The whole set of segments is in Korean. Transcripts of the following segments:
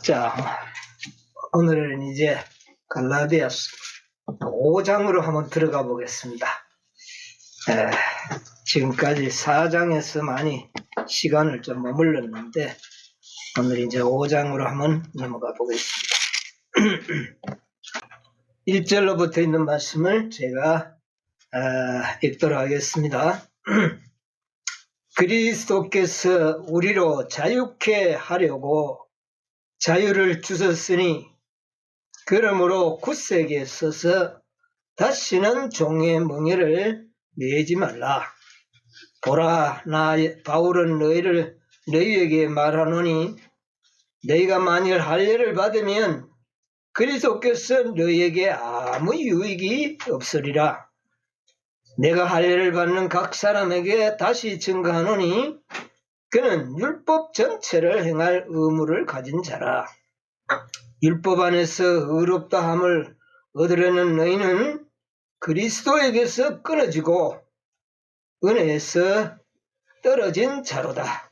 자, 오늘은 이제 갈라디아서 5장으로 한번 들어가 보겠습니다. 지금까지 4장에서 많이 시간을 좀 머물렀는데 오늘 이제 5장으로 한번 넘어가 보겠습니다. 1절로부터 있는 말씀을 제가 읽도록 하겠습니다. 그리스도께서 우리로 자유케 하려고 자유를 주셨으니 그러므로 굳세게 서서 다시는 종의 멍에를 매지 말라. 보라, 나 바울은 너희에게 말하노니 너희가 만일 할례를 받으면 그리스도께서 너희에게 아무 유익이 없으리라. 내가 할례를 받는 각 사람에게 다시 증거하노니 그는 율법 전체를 행할 의무를 가진 자라. 율법 안에서 의롭다함을 얻으려는 너희는 그리스도에게서 끊어지고 은혜에서 떨어진 자로다.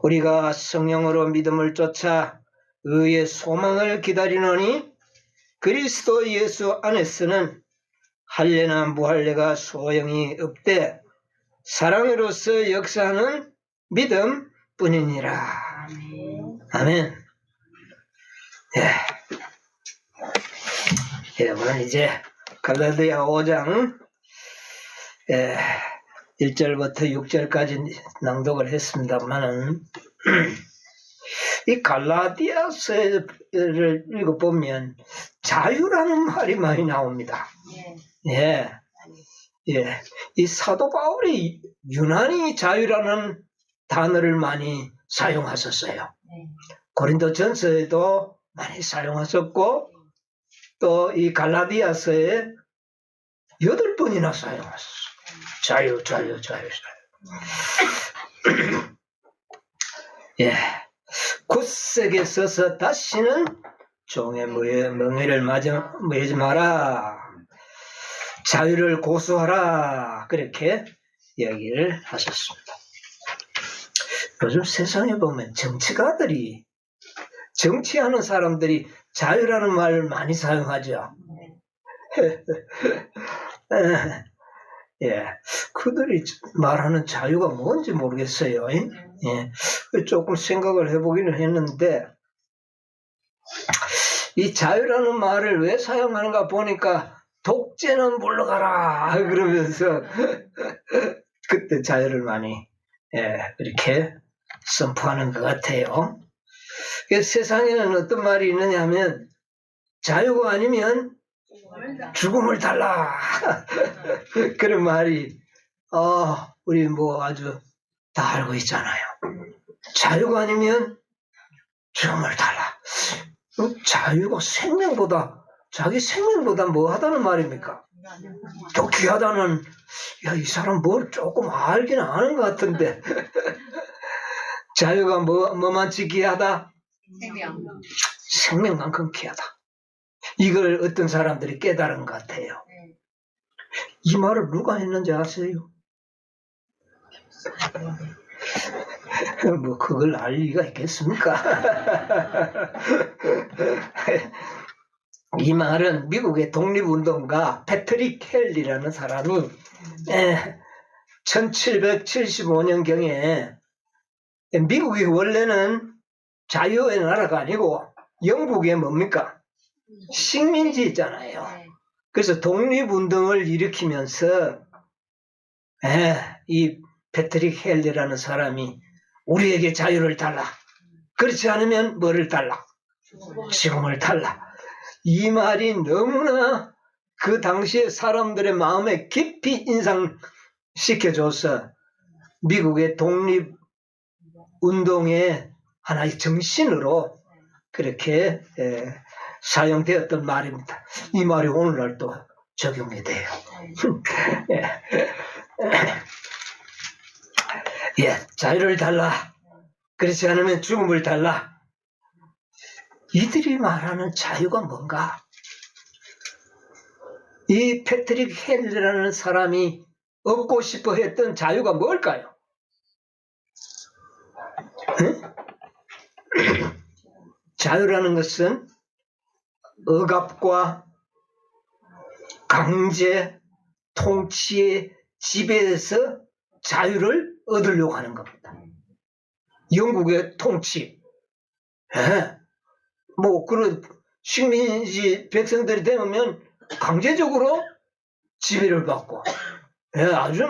우리가 성령으로 믿음을 쫓아 의의 소망을 기다리노니 그리스도 예수 안에서는 할례나 무할례가 소용이 없되 사랑으로서 역사하는 믿음 뿐이니라. 아멘. 오늘 이제 갈라디아 5장 1절부터 6절까지 낭독을 했습니다만은 이 갈라디아서를 읽어보면 자유라는 말이 많이 나옵니다. 이 사도 바울이 유난히 자유라는 단어를 많이 사용하셨어요. 고린도 전서에도 많이 사용하셨고 또 이 갈라디아서에 8번이나 사용하셨어요. 자유. 굳세게 서서 다시는 종의 멍에를 매지 마라. 자유를 고수하라. 그렇게 이야기를 하셨습니다. 요즘 세상에 보면 정치하는 사람들이 자유라는 말을 많이 사용하죠. 그들이 말하는 자유가 뭔지 모르겠어요. 조금 생각을 해보기는 했는데 이 자유라는 말을 왜 사용하는가 보니까 독재는 물러가라 그러면서 그때 자유를 많이 이렇게 선포하는 것 같아요. 세상에는 어떤 말이 있느냐 하면 자유가 아니면 죽음을 달라 그런 말이 우리 아주 다 알고 있잖아요. 자유가 아니면 죽음을 달라. 자유가 자기 생명보다 뭐 하다는 말입니까? 더 귀하다는, 이 사람 뭘 조금 알긴 아는 것 같은데 자유가 뭐만치 귀하다? 생명만큼 귀하다. 이걸 어떤 사람들이 깨달은 것 같아요. 이 말을 누가 했는지 아세요? 그걸 알 리가 있겠습니까? 이 말은 미국의 독립운동가 패트릭 헬리라는 사람이 1775년경에 미국이 원래는 자유의 나라가 아니고 영국의 뭡니까? 식민지잖아요. 그래서 독립운동을 일으키면서 이 패트릭 헬리라는 사람이 우리에게 자유를 달라. 그렇지 않으면 뭐를 달라? 죽음을 달라. 이 말이 너무나 그 당시에 사람들의 마음에 깊이 인상시켜줘서 미국의 독립운동의 하나의 정신으로 그렇게 사용되었던 말입니다. 이 말이 오늘날 또 적용이 돼요. 자유를 달라. 그렇지 않으면 죽음을 달라. 이들이 말하는 자유가 뭔가? 이 패트릭 헬리라는 사람이 얻고 싶어 했던 자유가 뭘까요? 자유라는 것은 억압과 강제, 통치의 지배에서 자유를 얻으려고 하는 겁니다. 영국의 통치, 그런 식민지 백성들이 되면 강제적으로 지배를 받고, 아주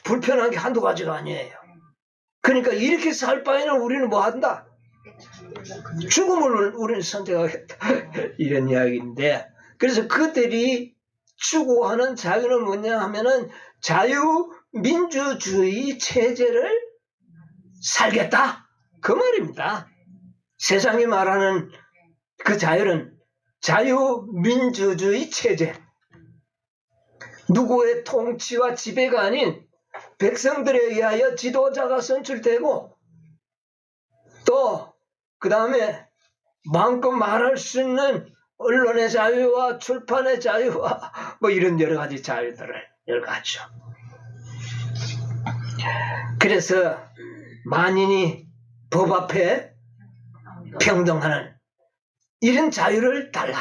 불편한 게 한두 가지가 아니에요. 그러니까 이렇게 살 바에는 우리는 뭐 한다? 죽음을 우리는 선택하겠다. 이런 이야기인데, 그래서 그들이 추구하는 자유는 뭐냐 하면은 자유민주주의 체제를 살겠다. 그 말입니다. 세상이 말하는 그 자유는 자유민주주의 체제. 누구의 통치와 지배가 아닌 백성들에 의하여 지도자가 선출되고 또 그 다음에 마음껏 말할 수 있는 언론의 자유와 출판의 자유와 이런 여러 가지 자유들을 열거하죠. 그래서 만인이 법 앞에 평등하는 이런 자유를 달라.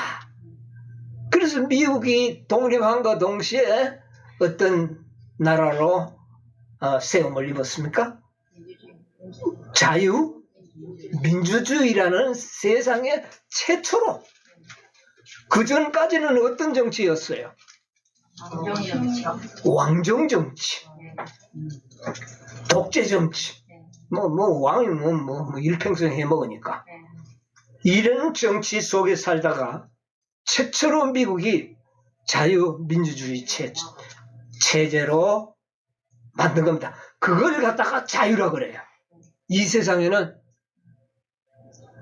그래서 미국이 독립함과 동시에 어떤 나라로 세움을 입었습니까? 자유민주주의라는 세상에 최초로. 그 전까지는 어떤 정치였어요? 왕정정치, 독재정치. 왕이 일평생 해먹으니까. 이런 정치 속에 살다가 최초로 미국이 자유민주주의 체제로 만든 겁니다. 그걸 갖다가 자유라 그래요. 이 세상에는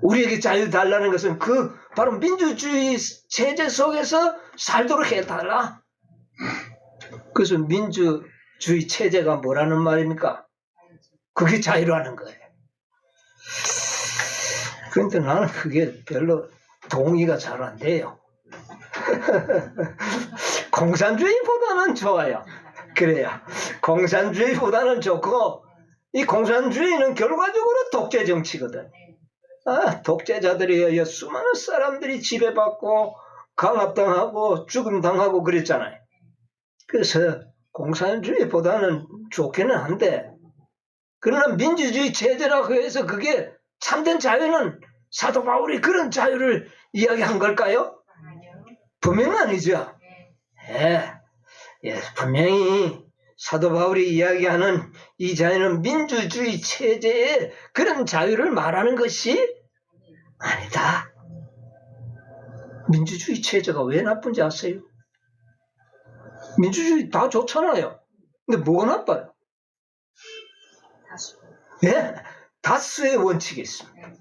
우리에게 자유 달라는 것은 바로 민주주의 체제 속에서 살도록 해달라. 그래서 민주주의 체제가 뭐라는 말입니까? 그게 자유라는 거예요. 그런데 나는 그게 별로 동의가 잘 안 돼요. 공산주의보다는 좋아요. 그래요. 공산주의보다는 좋고, 이 공산주의는 결과적으로 독재 정치거든. 독재자들에 의해 수많은 사람들이 지배받고 강압당하고 죽음당하고 그랬잖아요. 그래서 공산주의보다는 좋기는 한데, 그러나 민주주의 체제라고 해서 그게 참된 자유는 사도 바울이 그런 자유를 이야기한 걸까요? 분명히 아니죠. 분명히 사도 바울이 이야기하는 이 자유는 민주주의 체제의 그런 자유를 말하는 것이 아니다. 민주주의 체제가 왜 나쁜지 아세요? 민주주의 다 좋잖아요. 근데 뭐가 나빠요? 다수의 원칙이 있습니다.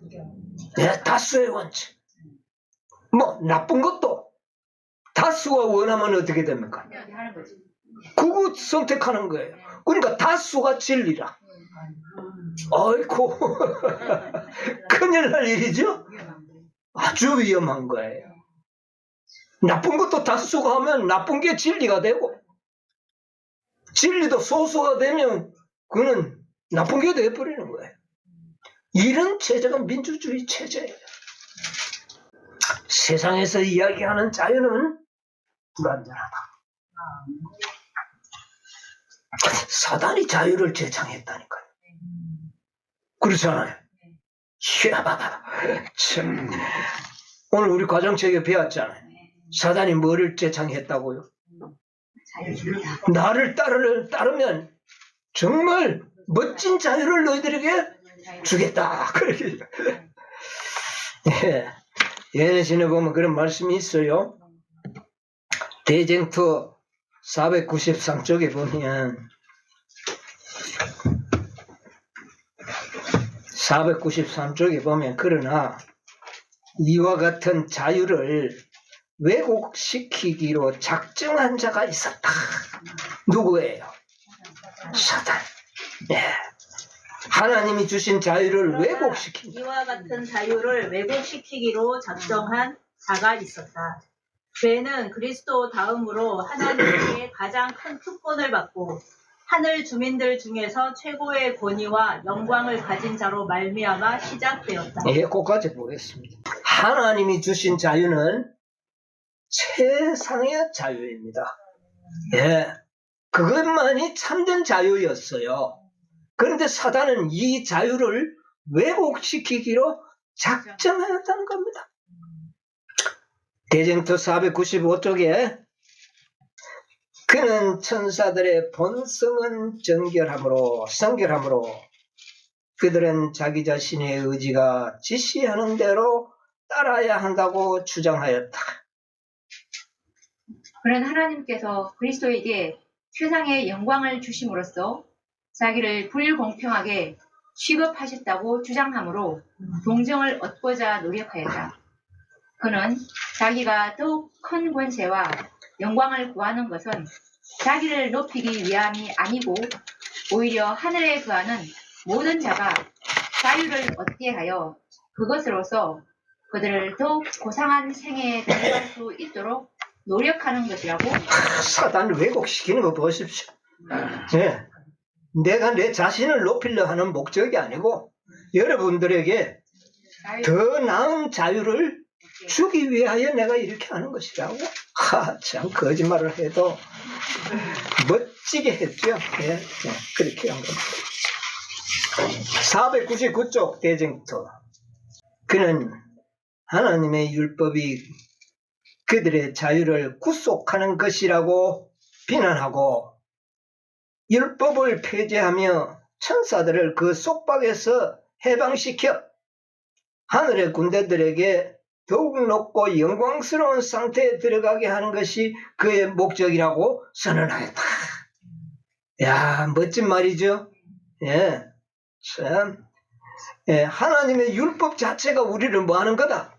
다수의 원칙. 나쁜 것도 다수가 원하면 어떻게 됩니까? 그거 선택하는 거예요. 그러니까 다수가 진리라. 아이고, 큰일 날 일이죠? 아주 위험한 거예요. 나쁜 것도 다수가 하면 나쁜 게 진리가 되고, 진리도 소수가 되면 그거는 나쁜 게 되어버리는 거예요. 이런 체제가 민주주의 체제예요. 세상에서 이야기하는 자유는 불완전하다. 사단이 자유를 제창했다니까요. 그렇잖아요. 참. 오늘 우리 과정책에 배웠잖아요. 사단이 뭐를 제창했다고요? 나를 따르면 정말 멋진 자유를 너희들에게 주겠다. 그렇게. 예언신에 보면 그런 말씀이 있어요. 대쟁투 493쪽에 보면 493쪽에 보면 그러나 이와 같은 자유를 왜곡시키기로 작정한 자가 있었다. 누구예요? 사단. 하나님이 주신 자유를 왜곡시킨 이와 같은 자유를 왜곡시키기로 작정한 자가 있었다. 죄는 그리스도 다음으로 하나님께 가장 큰 특권을 받고 하늘 주민들 중에서 최고의 권위와 영광을 가진 자로 말미암아 시작되었다. 거기까지 보겠습니다. 하나님이 주신 자유는 최상의 자유입니다. 예, 그것만이 참된 자유였어요. 그런데 사단은 이 자유를 왜곡시키기로 작정하였다는 겁니다. 대쟁투 495쪽에 그는 천사들의 본성은 성결함으로 그들은 자기 자신의 의지가 지시하는 대로 따라야 한다고 주장하였다. 그는 하나님께서 그리스도에게 최상의 영광을 주심으로써 자기를 불공평하게 취급하셨다고 주장하므로 동정을 얻고자 노력하였다. 그는 자기가 더욱 큰 권세와 영광을 구하는 것은 자기를 높이기 위함이 아니고 오히려 하늘에 거하는 모든 자가 자유를 얻게 하여 그것으로서 그들을 더욱 고상한 생애에 들어갈 수 있도록 노력하는 것이라고. 사단을 왜곡시키는 거 보십시오. 네. 내가 내 자신을 높이려 하는 목적이 아니고 여러분들에게 더 나은 자유를 주기 위하여 내가 이렇게 하는 것이라고. 참 거짓말을 해도 멋지게 했죠. 네. 그렇게 한 겁니다. 499쪽 대쟁투. 그는 하나님의 율법이 그들의 자유를 구속하는 것이라고 비난하고 율법을 폐지하며 천사들을 그 속박에서 해방시켜 하늘의 군대들에게 더욱 높고 영광스러운 상태에 들어가게 하는 것이 그의 목적이라고 선언하였다. 야, 멋진 말이죠. 예, 참, 예, 하나님의 율법 자체가 우리를 뭐 하는 거다?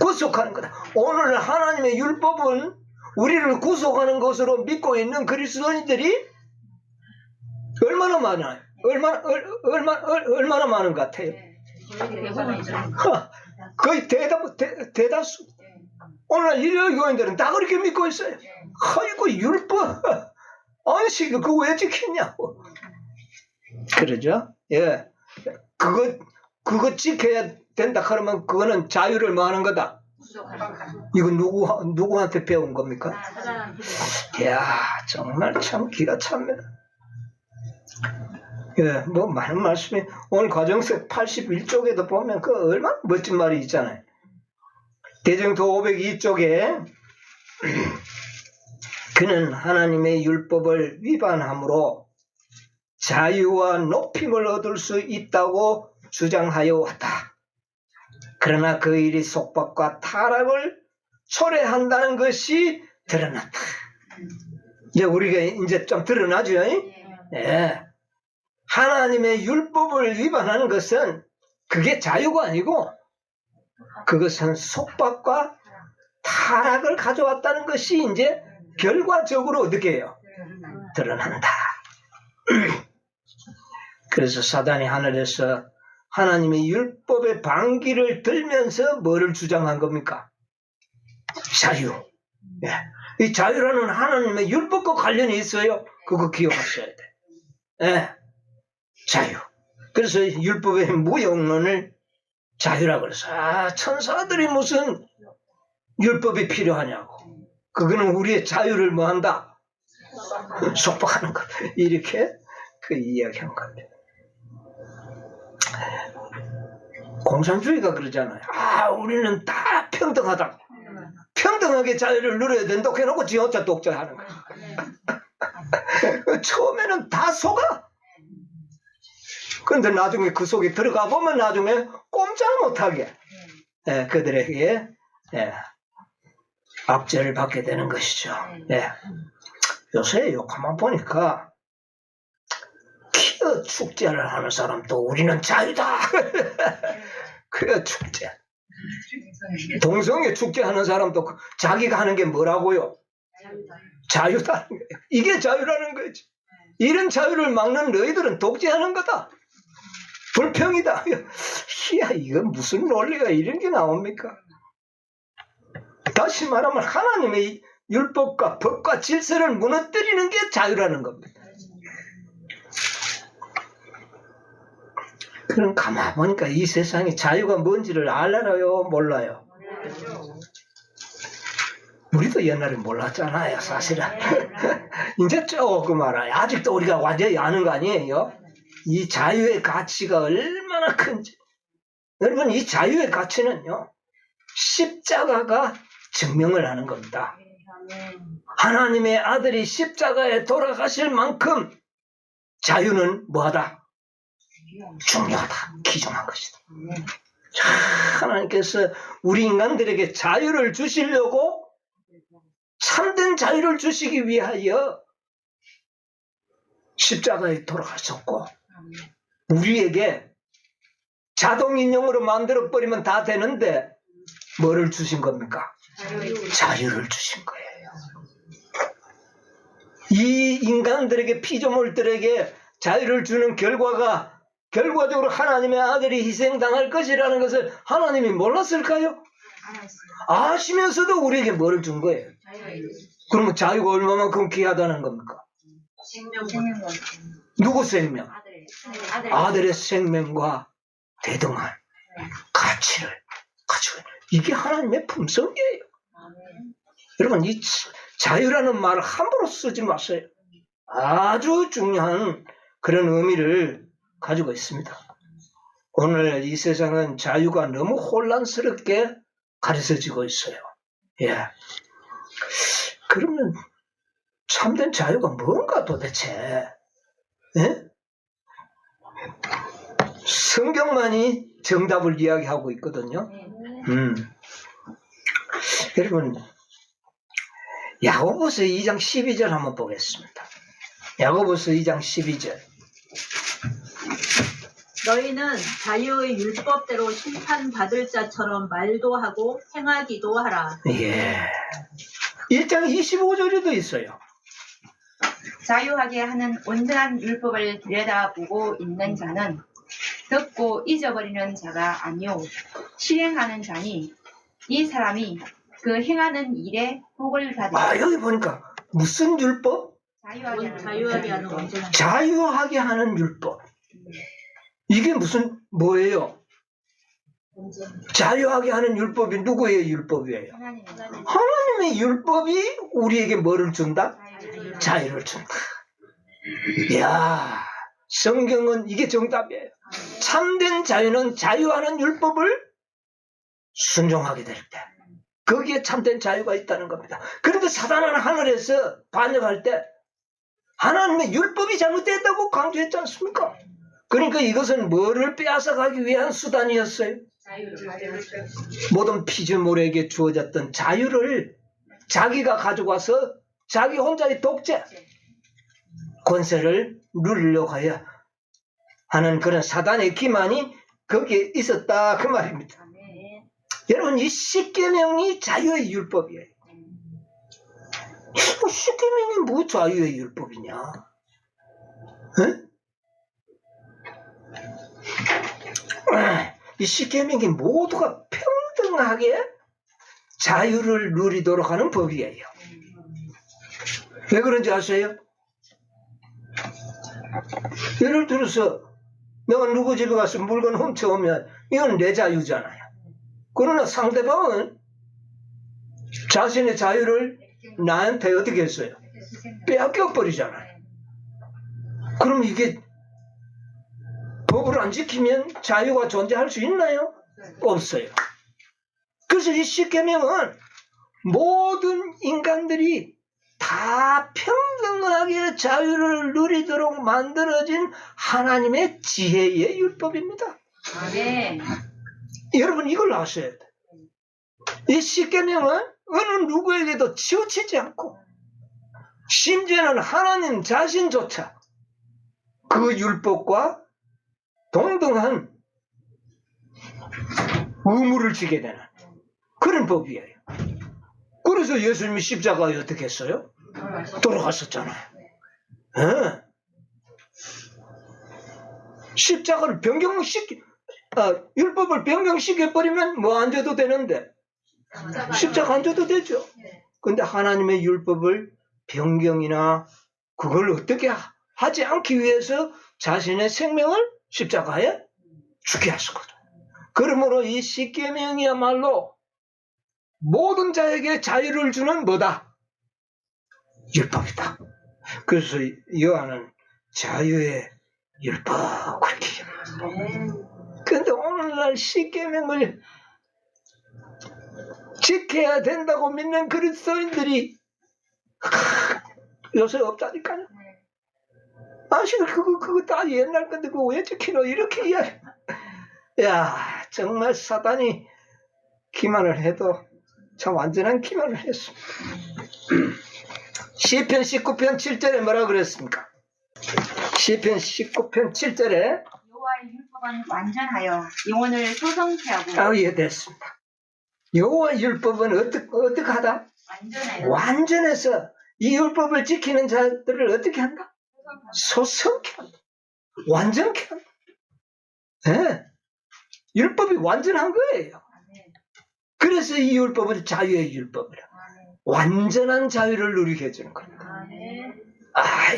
구속하는 거다. 오늘 하나님의 율법은 우리를 구속하는 것으로 믿고 있는 그리스도인들이 얼마나 많아요? 얼마나 많은 것 같아요? 거의 대다수. 오늘날 일요교인들은 다 그렇게 믿고 있어요. 아이고, 율법, 안식, 그거 왜 지켰냐고. 그러죠? 예. 그거 지켜야 된다 그러면 그거는 자유를 뭐 하는 거다. 이거 누구한테 배운 겁니까? 이야, 정말 참 기가 찹니다. 예, 뭐 많은 말씀이 오늘 과정서 81쪽에도 보면 그 얼마나 멋진 말이 있잖아요. 대쟁투 502쪽에 그는 하나님의 율법을 위반함으로 자유와 높임을 얻을 수 있다고 주장하여 왔다. 그러나 그 일이 속박과 타락을 초래한다는 것이 드러났다. 이제 우리가 이제 좀 드러나죠. 예. 하나님의 율법을 위반하는 것은 그게 자유가 아니고 그것은 속박과 타락을 가져왔다는 것이 이제 결과적으로 어떻게 해요? 드러난다. 그래서 사단이 하늘에서 하나님의 율법의 반기를 들면서 뭐를 주장한 겁니까? 자유. 예. 이 자유라는 하나님의 율법과 관련이 있어요. 그거 기억하셔야 돼. 예. 자유. 그래서 율법의 무용론을 자유라고 그래서 천사들이 무슨 율법이 필요하냐고. 그거는 우리의 자유를 뭐한다? 속박하는 것. 이렇게 그 이야기한 겁니다. 공산주의가 그러잖아요. 우리는 다 평등하다. 평등하게 자유를 누려야 된다. 해놓고 지 혼자 독재하는 거야. 처음에는 다 속아. 그런데 나중에 그 속에 들어가 보면 나중에 꼼짝 못하게 그들에게 압제를 받게 되는 것이죠. 요새 가만 보니까 퀴어 축제를 하는 사람도 우리는 자유다. 퀴어 축제. 동성애 축제하는 사람도 자기가 하는 게 뭐라고요? 자유다. 이게 자유라는 거지. 이런 자유를 막는 너희들은 독재하는 거다. 불평이다. 야, 이건 무슨 논리가 이런 게 나옵니까? 다시 말하면 하나님의 율법과 법과 질서를 무너뜨리는 게 자유라는 겁니다. 그럼 가만 보니까 이 세상에 자유가 뭔지를 알아요, 몰라요? 우리도 옛날에 몰랐잖아요, 사실은. 이제 조금 알아요. 아직도 우리가 완전히 아는 거 아니에요? 이 자유의 가치가 얼마나 큰지. 여러분, 이 자유의 가치는요, 십자가가 증명을 하는 겁니다. 하나님의 아들이 십자가에 돌아가실 만큼 자유는 뭐하다? 중요하다. 귀중한 것이다. 하나님께서 우리 인간들에게 자유를 주시려고 참된 자유를 주시기 위하여 십자가에 돌아가셨고 우리에게 자동인형으로 만들어버리면 다 되는데 뭐를 주신 겁니까? 자유를 주신 거예요. 이 인간들에게 피조물들에게 자유를 주는 결과적으로 하나님의 아들이 희생당할 것이라는 것을 하나님이 몰랐을까요? 아시면서도 우리에게 뭐를 준 거예요? 그러면 자유가 얼마만큼 귀하다는 겁니까? 누구 생명? 아들의 생명과 대등한 가치를 가지고 있는 이게 하나님의 품성이에요. 여러분 이 자유라는 말을 함부로 쓰지 마세요. 아주 중요한 그런 의미를 가지고 있습니다. 오늘 이 세상은 자유가 너무 혼란스럽게 가르쳐지고 있어요. 예. 그러면 참된 자유가 뭔가 도대체? 예? 성경만이 정답을 이야기하고 있거든요. 여러분 야고보서 2장 12절 한번 보겠습니다. 야고보서 2장 12절. 너희는 자유의 율법대로 심판받을 자처럼 말도 하고 행하기도 하라. 예. 1장 25절에도 있어요. 자유하게 하는 온전한 율법을 들여다보고 있는 자는 듣고 잊어버리는 자가 아니요 실행하는 자니 이 사람이 그 행하는 일에 복을 받으리라. 여기 보니까 무슨 율법? 자유하게 하는 온전한 자유하게 하는 율법. 이게 무슨 뭐예요? 자유하게 하는 율법이 누구의 율법이에요? 하나님의 율법이 우리에게 뭐를 준다? 자유를 준다. 이야, 성경은 이게 정답이에요. 참된 자유는 자유하는 율법을 순종하게 될 때 거기에 참된 자유가 있다는 겁니다. 그런데 사단은 하늘에서 반역할 때 하나님의 율법이 잘못됐다고 강조했지 않습니까? 그러니까 이것은 뭐를 빼앗아가기 위한 수단이었어요? 모든 피조물에게 주어졌던 자유를 자기가 가져가서 자기 혼자의 독재 권세를 누리려고 하는 그런 사단의 기만이 거기에 있었다 그 말입니다. 여러분 이 십계명이 자유의 율법이에요. 십계명이 뭐 자유의 율법이냐? 에? 이 십계명이 모두가 평등하게 자유를 누리도록 하는 법이에요. 왜 그런지 아세요? 예를 들어서 내가 누구 집에 가서 물건 훔쳐오면 이건 내 자유잖아요. 그러나 상대방은 자신의 자유를 나한테 어떻게 했어요? 빼앗겨 버리잖아요. 그럼 이게 법을 안 지키면 자유가 존재할 수 있나요? 없어요. 그래서 이 십계명은 모든 인간들이 다 평등하게 자유를 누리도록 만들어진 하나님의 지혜의 율법입니다. 네. 여러분 이걸 아셔야 돼요. 이 십계명은 어느 누구에게도 치우치지 않고 심지어는 하나님 자신조차 그 율법과 동등한 의무를 지게 되는 그런 법이에요. 그래서 예수님이 십자가에 어떻게 했어요? 돌아가셨잖아요. 네. 십자가를 율법을 변경시켜버리면 뭐 안 줘도 되는데 십자가 안 줘도 되죠. 근데 하나님의 율법을 변경이나 그걸 어떻게 하지 않기 위해서 자신의 생명을 십자가에 죽게 하셨거든. 그러므로 이 십계명이야말로 모든 자에게 자유를 주는 뭐다? 율법이다. 그래서 요한은 자유의 율법 그렇게 얘기합니다. 그런데 오늘날 십계명을 지켜야 된다고 믿는 그리스도인들이 요새 없다니까요. 아시고 그거 다 옛날 건데 그거 왜 지키노 이렇게 이야기. 야 정말 사단이 기만을 해도 참 완전한 기만을 했습니다. 시편 19편 7절에 뭐라 그랬습니까? 시편 19편 7절에 여호와의 율법은 완전하여 영혼을 소성케 하고 예 됐습니다. 여호와 율법은 어떻게 하다? 완전하여 완전해서 이 율법을 지키는 자들을 어떻게 한다? 소성케 한다. 완전케 한다. 네. 율법이 완전한 거예요. 그래서 이 율법은 자유의 율법이라. 완전한 자유를 누리게 해주는 겁니다.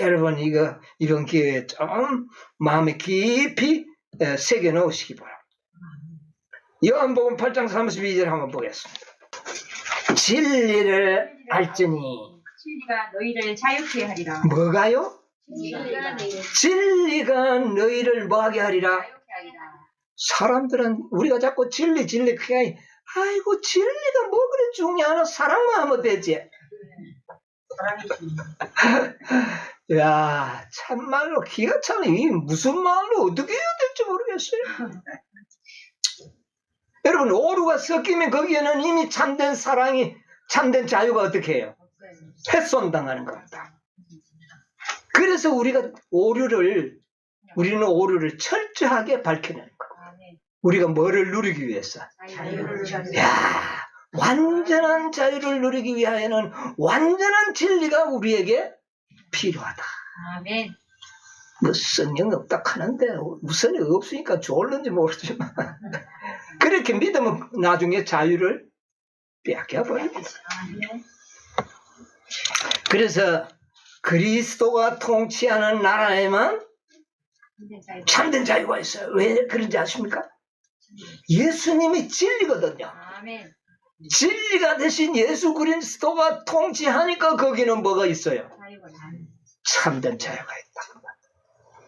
여러분 이번 기회에 좀 마음에 깊이 새겨 넣으시기 바랍니다. 요한복음 8장 32절 한번 보겠습니다. 진리를 알지니 진리가 너희를 자유케 하리라. 뭐가요? 진리가 너희를 뭐하게 하리라? 자유케 하리라. 사람들은 우리가 자꾸 진리 그게 아이고 진리가 뭐 그래 중요하나 사랑만 하면 되지. 야 참말로 기가 차네. 이 무슨 말로 어떻게 해야 될지 모르겠어요. 여러분 오류가 섞이면 거기에는 이미 참된 사랑이 참된 자유가 어떻게 해요? 훼손당하는 겁니다. 그래서 우리는 오류를 철저하게 밝혀내는 거예요. 우리가 뭐를 누리기 위해서? 야, 완전한 자유를 누리기 위하여는 완전한 진리가 우리에게 필요하다. 아멘. 뭐 성령 없다 하는데 우선이 없으니까 좋을는지 모르지만 그렇게 믿으면 나중에 자유를 빼앗겨버려요. 그래서 그리스도가 통치하는 나라에만 참된 자유가 있어요. 왜 그런지 아십니까? 예수님이 진리거든요. 아멘. 진리가 대신 예수 그리스도가 통치하니까 거기는 뭐가 있어요? 참된 자유가 있다.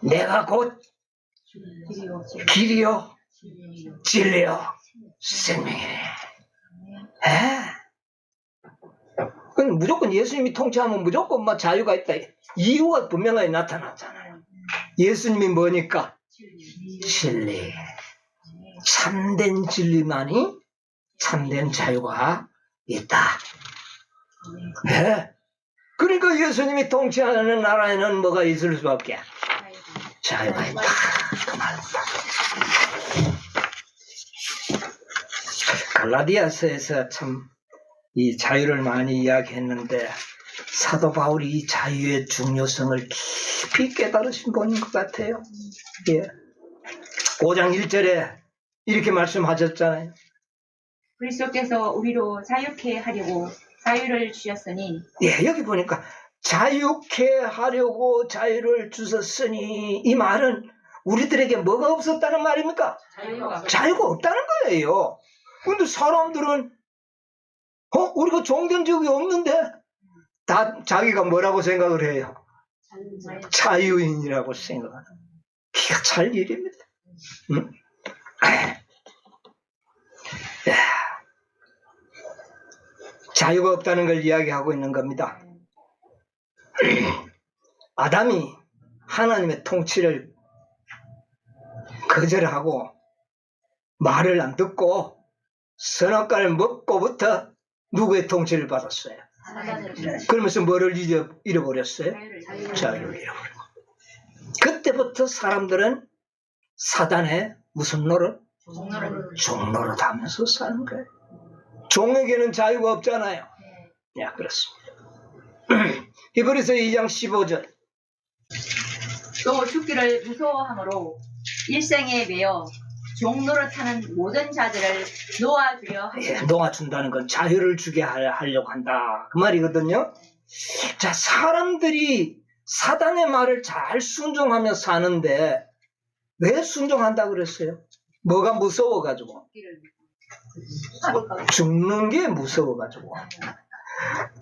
내가 곧 길이요 진리요 생명이네. 그건 무조건 예수님이 통치하면 무조건 막 자유가 있다. 이유가 분명하게 나타나잖아요. 예수님이 뭐니까? 진리. 참된 진리만이 참된 자유가 있다. 네. 그러니까 예수님이 통치하는 나라에는 뭐가 있을 수밖에? 자유가 있다. 그 말입니다. 갈라디아서에서 참 이 자유를 많이 이야기했는데 사도 바울이 이 자유의 중요성을 깊이 깨달으신 분인 것 같아요. 예. 5장 1절에 이렇게 말씀하셨잖아요. 그리스도께서 우리로 자유케 하려고 자유를 주셨으니 예, 여기 보니까 자유케 하려고 자유를 주셨으니 이 말은 우리들에게 뭐가 없었다는 말입니까? 자유가 없다는 거예요. 근데 사람들은 우리가 종된 적이 없는데 다 자기가 뭐라고 생각을 해요? 자유인이라고 생각하는 기가 찰 일입니다. 응? 자유가 없다는 걸 이야기하고 있는 겁니다. 아담이 하나님의 통치를 거절하고 말을 안 듣고 선악과를 먹고부터 누구의 통치를 받았어요? 그러면서 뭐를 잃어버렸어요? 자유를 잃어버렸어요. 그때부터 사람들은 사단의 무슨 노릇? 종노릇 하면서 사는 거예요. 종에게는 자유가 없잖아요. 야, 그렇습니다. 히브리서 2장 15절. 또 죽기를 무서워함으로 일생에 매여 종노릇하는 모든 자들을 놓아주려 하시니 놓아준다는 건 자유를 주게 하려고 한다. 그 말이거든요. 자, 사람들이 사단의 말을 잘 순종하며 사는데 왜 순종한다 그랬어요? 뭐가 무서워가지고? 죽는 게 무서워가지고.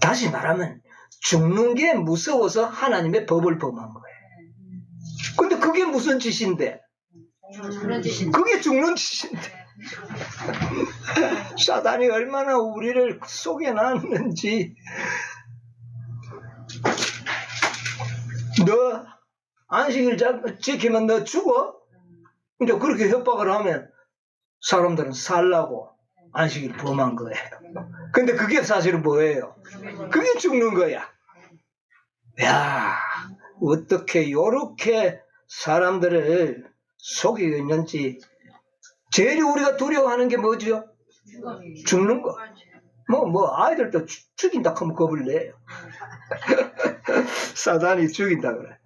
다시 말하면 죽는 게 무서워서 하나님의 법을 범한 거예요. 근데 그게 무슨 짓인데? 그게 죽는 짓인데. 사단이 얼마나 우리를 속여놨는지. 너 안식일 지키면 너 죽어? 근데 그렇게 협박을 하면 사람들은 살라고 안식일 범한 거예요. 근데 그게 사실은 뭐예요? 그게 죽는 거야. 야, 어떻게 요렇게 사람들을 속이고 있는지. 제일 우리가 두려워하는 게 뭐죠? 죽는 거. 아이들도 죽인다 하면 겁을 내요. 사단이 죽인다 그래.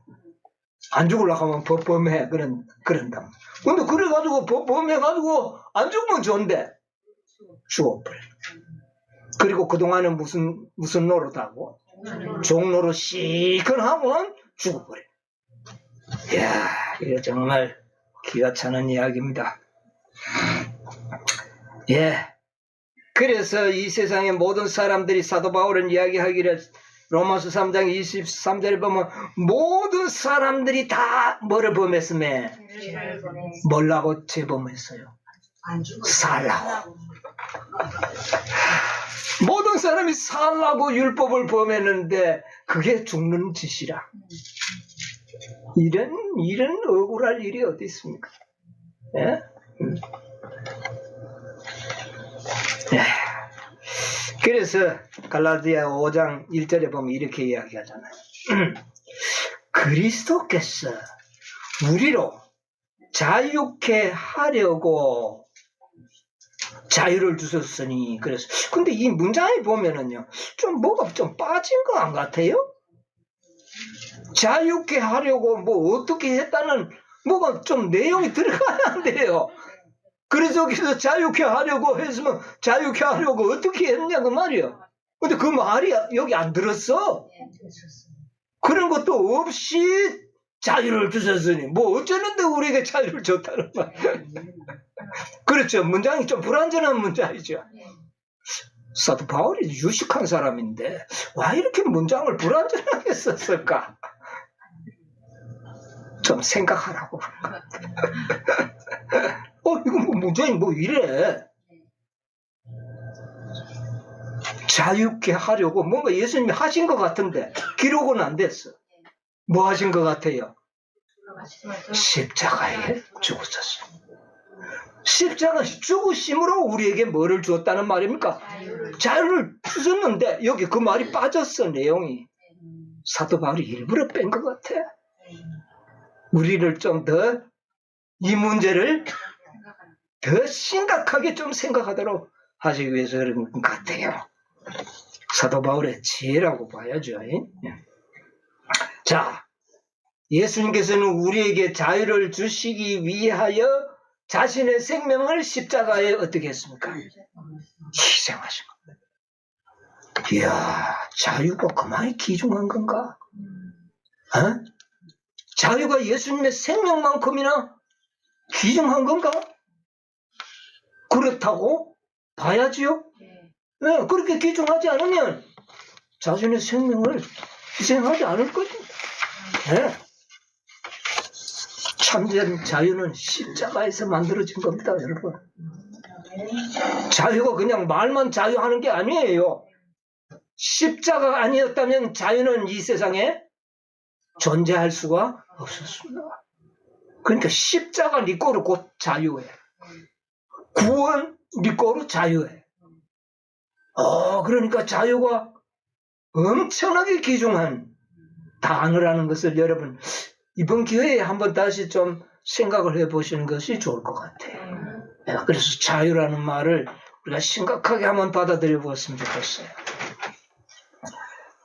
안 죽으려고 하면 범해. 그런다. 근데 그래가지고 범해가지고 안 죽으면 좋은데 죽어버려. 그리고 그동안은 무슨 노릇하고? 종로로 시큰하고는 죽어버려. 이야, 이거 정말 기가 차는 이야기입니다. 예. 그래서 이 세상의 모든 사람들이 사도 바울은 이야기하기를 로마서 3장 23절에 보면 모든 사람들이 다 뭐를 범했으며 뭐라고 재범했어요? 살라고. 모든 사람이 살라고 율법을 범했는데 그게 죽는 짓이라. 이런 억울할 일이 어디 있습니까? 예? 예. 그래서 갈라디아 5장 1절에 보면 이렇게 이야기하잖아요. 그리스도께서 우리로 자유케 하려고 자유를 주셨으니. 그래서 근데 이 문장에 보면은요 좀 뭐가 좀 빠진 거 안 같아요? 자유케 하려고 뭐 어떻게 했다는 뭐가 좀 내용이 들어가야 돼요. 그래서 여기서 자유케 하려고 했으면 자유케 하려고 어떻게 했냐 그 말이야. 근데 그 말이 여기 안 들었어. 그런 것도 없이 자유를 주셨으니 뭐 어쩌는데 우리에게 자유를 줬다는 말. 그렇죠. 문장이 좀 불완전한 문장이죠. 사도 바울이 유식한 사람인데 왜 이렇게 문장을 불완전하게 썼을까? 좀 생각하라고. 이거 뭐 문장이 뭐 이래? 자유케 하려고 뭔가 예수님이 하신 것 같은데 기록은 안 됐어. 뭐 하신 것 같아요? 십자가에 죽으셨어. 십자가 죽으심으로 우리에게 뭐를 주었다는 말입니까? 자유를 주셨는데 여기 그 말이 빠졌어. 내용이. 사도 바울이 일부러 뺀 것 같아. 우리를 좀 더 이 문제를 더 심각하게 좀 생각하도록 하시기 위해서 그런 것 같아요. 사도 바울의 지혜라고 봐야죠. 자, 예수님께서는 우리에게 자유를 주시기 위하여 자신의 생명을 십자가에 어떻게 했습니까? 희생하신 겁니다. 이야, 자유가 그만이 귀중한 건가? 자유가 예수님의 생명만큼이나 귀중한 건가? 그렇다고 봐야지요. 네, 그렇게 귀중하지 않으면 자신의 생명을 희생하지 않을 것입니다. 네. 참된 자유는 십자가에서 만들어진 겁니다, 여러분. 자유가 그냥 말만 자유하는 게 아니에요. 십자가가 아니었다면 자유는 이 세상에 존재할 수가 없었습니다. 그러니까 십자가 네 거로 곧 자유해. 구원 네 거로 자유해. 그러니까 자유가 엄청나게 귀중한 단어라는 것을 여러분 이번 기회에 한번 다시 좀 생각을 해보시는 것이 좋을 것 같아요. 그래서 자유라는 말을 우리가 심각하게 한번 받아들여 보았으면 좋겠어요.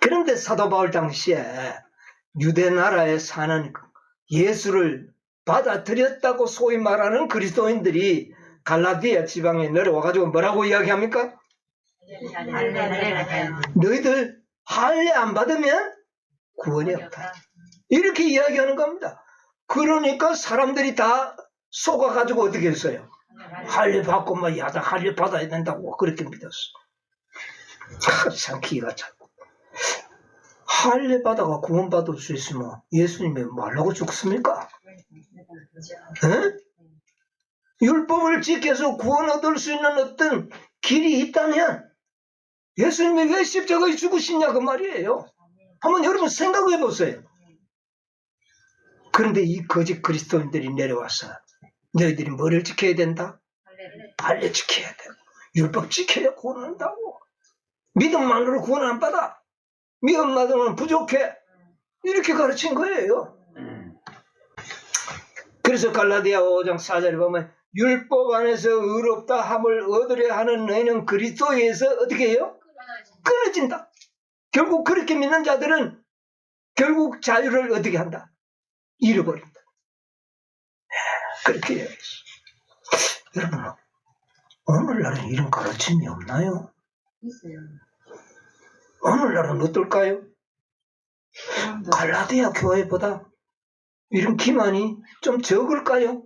그런데 사도 바울 당시에 유대 나라에 사는 예수를 받아들였다고 소위 말하는 그리스도인들이 갈라디아 지방에 내려와가지고 뭐라고 이야기합니까? 너희들 할례 안 받으면 구원이 없다. 이렇게 이야기하는 겁니다. 그러니까 사람들이 다 속아가지고 어떻게 했어요? 할례 받고 막 야다 할례 받아야 된다고 그렇게 믿었어. 참 기가 차. 할례 받아가 구원받을 수 있으면 예수님이 말라고 죽습니까? 에? 율법을 지켜서 구원 얻을 수 있는 어떤 길이 있다면 예수님이 왜 십자가에 죽으시냐 그 말이에요. 한번 여러분 생각해 보세요. 그런데 이 거짓 그리스도인들이 내려와서 너희들이 뭐를 지켜야 된다? 할례 지켜야 돼. 율법 지켜야 구원한다고. 믿음만으로 구원 안 받아. 믿음만으로는 부족해. 이렇게 가르친 거예요. 그래서 갈라디아 5장 4절에 보면 율법 안에서 의롭다 함을 얻으려 하는 너희는 그리스도에서 어떻게 해요? 끊어진다. 결국 그렇게 믿는 자들은 결국 자유를 어떻게 한다? 잃어버린다. 그렇게 해요. 여러분, 오늘날은 이런 가르침이 없나요? 있어요. 오늘날은 어떨까요? 갈라디아 교회보다 이런 기만이 좀 적을까요?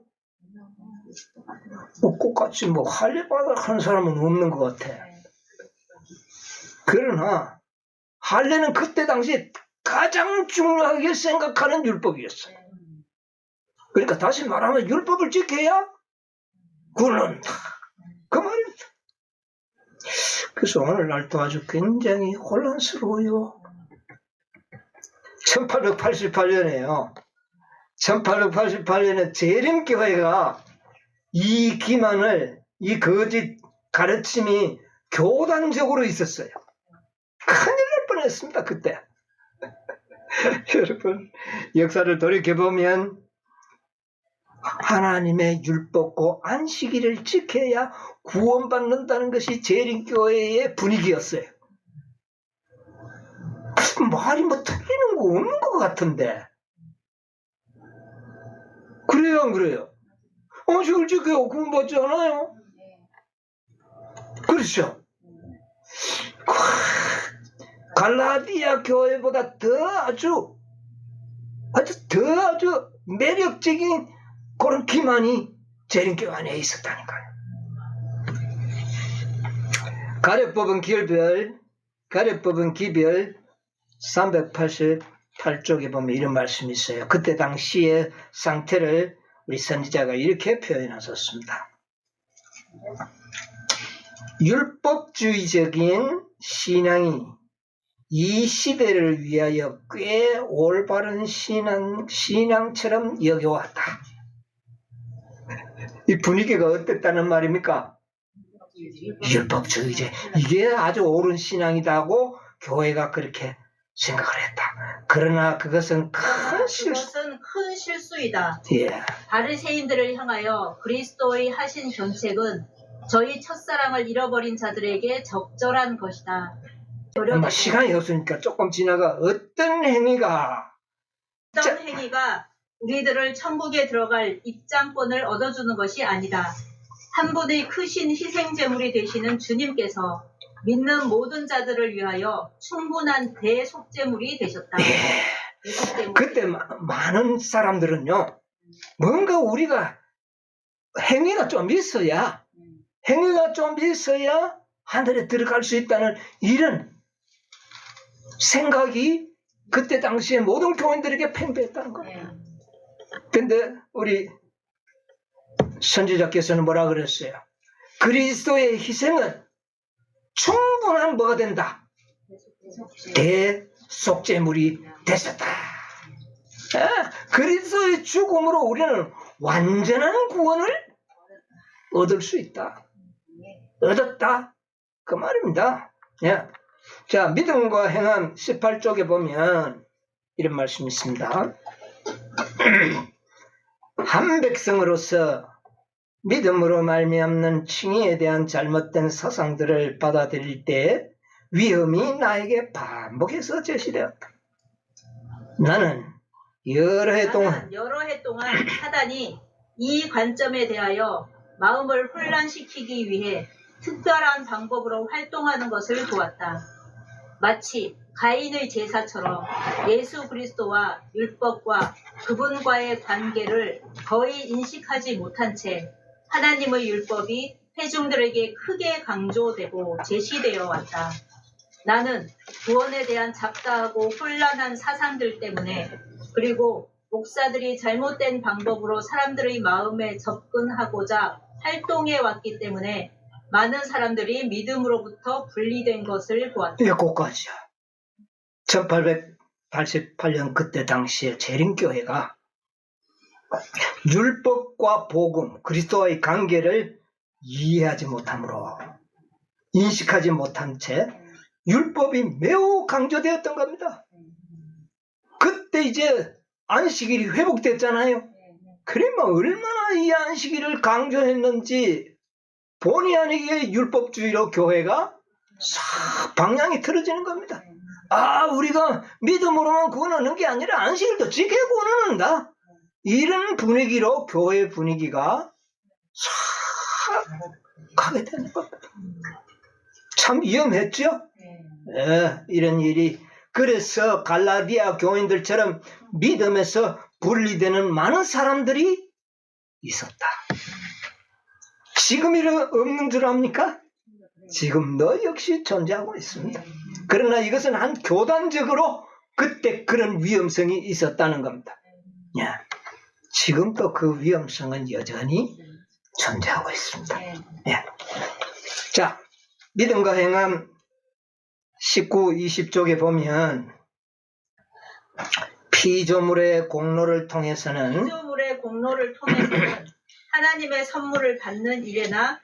똑같이 할례 받아 하는 사람은 없는 것 같아. 그러나 할례는 그때 당시에 가장 중요하게 생각하는 율법이었어요. 그러니까 다시 말하면 율법을 지켜야 구원한다. 그 말입니다. 그래서 오늘날도 아주 굉장히 혼란스러워요. 1888년에요. 1888년에 재림교회가 이 기만을, 이 거짓 가르침이 교단적으로 있었어요. 큰일 날 뻔했습니다, 그때. 여러분, 역사를 돌이켜보면 하나님의 율법과 안식일을 지켜야 구원받는다는 것이 재림교회의 분위기였어요. 말이 틀리는 거 없는 것 같은데. 그래요, 안 그래요? 안식일 지켜야 구원받지 않아요? 그렇죠? 갈라디아 교회보다 더 아주 매력적인 그런 기만이 재림교회 안에 있었다니까요. 가려법은 기별 388쪽에 보면 이런 말씀이 있어요. 그때 당시의 상태를 우리 선지자가 이렇게 표현하셨습니다. 율법주의적인 신앙이 이 시대를 위하여 꽤 올바른 신앙처럼 여겨왔다. 이 분위기가 어땠다는 말입니까? 율법주의제. 이게 아주 옳은 신앙이다고 교회가 그렇게 생각을 했다. 그러나 그것은 큰 실수이다. 예. 바리새인들을 향하여 그리스도의 하신 견책은 저희 첫사랑을 잃어버린 자들에게 적절한 것이다. 시간이 없으니까 조금 지나가 어떤 행위가 우리들을 천국에 들어갈 입장권을 얻어주는 것이 아니다. 한 분의 크신 희생제물이 되시는 주님께서 믿는 모든 자들을 위하여 충분한 대속제물이 되셨다. 그때 많은 사람들은요, 뭔가 우리가 행위가 좀 있어야 하늘에 들어갈 수 있다는 이런 생각이 그때 당시에 모든 교인들에게 팽배했다는 거예요. 근데 우리 선지자께서는 뭐라 그랬어요? 그리스도의 희생은 충분한 뭐가 된다? 대속제물이 되셨다. 그리스도의 죽음으로 우리는 완전한 구원을 얻을 수 있다. 얻었다. 그 말입니다. 자, 믿음과 행함 18쪽에 보면 이런 말씀이 있습니다. 한 백성으로서 믿음으로 말미암는 칭의에 대한 잘못된 사상들을 받아들일 때 위험이 나에게 반복해서 제시되었다. 나는 여러 해 동안 사단이 이 관점에 대하여 마음을 혼란시키기 위해 특별한 방법으로 활동하는 것을 보았다. 마치 가인의 제사처럼 예수 그리스도와 율법과 그분과의 관계를 거의 인식하지 못한 채 하나님의 율법이 회중들에게 크게 강조되고 제시되어 왔다. 나는 구원에 대한 잡다하고 혼란한 사상들 때문에 그리고 목사들이 잘못된 방법으로 사람들의 마음에 접근하고자 활동해 왔기 때문에 많은 사람들이 믿음으로부터 분리된 것을 보았다. 예, 그까지야. 1888년 그때 당시에 재림교회가 율법과 복음, 그리스도와의 관계를 이해하지 못함으로 인식하지 못한 채 율법이 매우 강조되었던 겁니다. 그때 이제 안식일이 회복됐잖아요. 그러면 얼마나 이 안식일을 강조했는지 본의 아니게 율법주의로 교회가 싹 방향이 틀어지는 겁니다. 아, 우리가 믿음으로만 구원하는 게 아니라 안식일도 지켜야 구원한다. 이런 분위기로 교회 분위기가 싹 가게 되는 겁니다. 참 위험했죠? 예, 이런 일이. 그래서 갈라디아 교인들처럼 믿음에서 분리되는 많은 사람들이 있었다. 지금 이런 없는 줄 압니까? 지금도 역시 존재하고 있습니다. 그러나 이것은 한 교단적으로 그때 그런 위험성이 있었다는 겁니다. 예. 지금도 그 위험성은 여전히 존재하고 있습니다. 예. 자, 믿음과 행함 19, 20쪽에 보면 피조물의 공로를 통해서는 피조물의 공로를 통해서는 하나님의 선물을 받는 일에나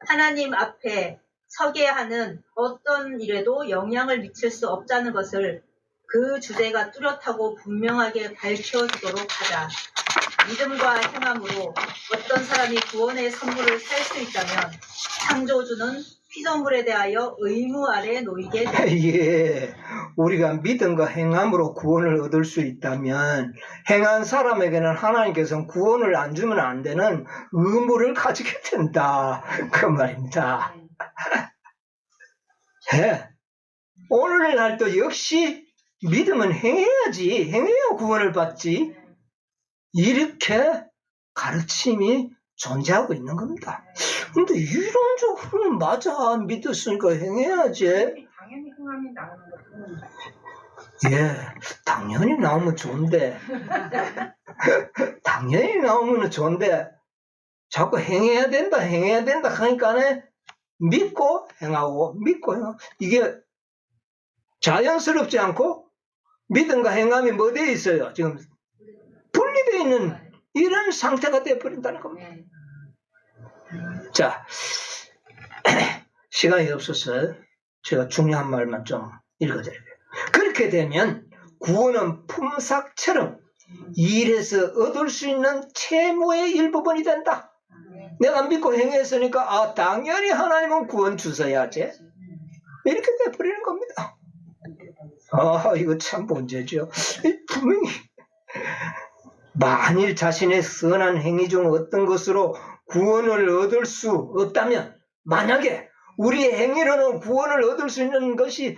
하나님 앞에 서게 하는 어떤 일에도 영향을 미칠 수 없다는 것을 그 주제가 뚜렷하고 분명하게 밝혀주도록 하자. 믿음과 행함으로 어떤 사람이 구원의 선물을 살 수 있다면 창조주는 피조물에 대하여 의무 아래 놓이게 됩니다. 예, 우리가 믿음과 행함으로 구원을 얻을 수 있다면 행한 사람에게는 하나님께서는 구원을 안 주면 안 되는 의무를 가지게 된다. 그 말입니다. 예, 오늘날도 역시 믿음은 행해야지, 행해야 구원을 받지. 이렇게 가르침이 존재하고 있는 겁니다. 근데 이론적으로는 맞아. 믿었으니까 행해야지. 당연히 흥함이 나오는 것은 예, 당연히 나오면 좋은데. 당연히 나오면 좋은데, 자꾸 행해야 된다 하니까 믿고 행하고, 믿고 행하고. 이게 자연스럽지 않고, 믿음과 행함이 뭐 되어 있어요? 지금 분리되어 있는 이런 상태가 되어버린다는 겁니다. 자, 시간이 없어서 제가 중요한 말만 좀 읽어드릴게요. 그렇게 되면 구원은 품삯처럼 일해서 얻을 수 있는 채무의 일부분이 된다. 내가 믿고 행했으니까 아, 당연히 하나님은 구원 주셔야지. 이렇게 돼버리는 겁니다. 아, 이거 참 문제죠. 분명히 만일 자신의 선한 행위 중 어떤 것으로 구원을 얻을 수 없다면, 만약에 우리의 행위로는 구원을 얻을 수 있는 것이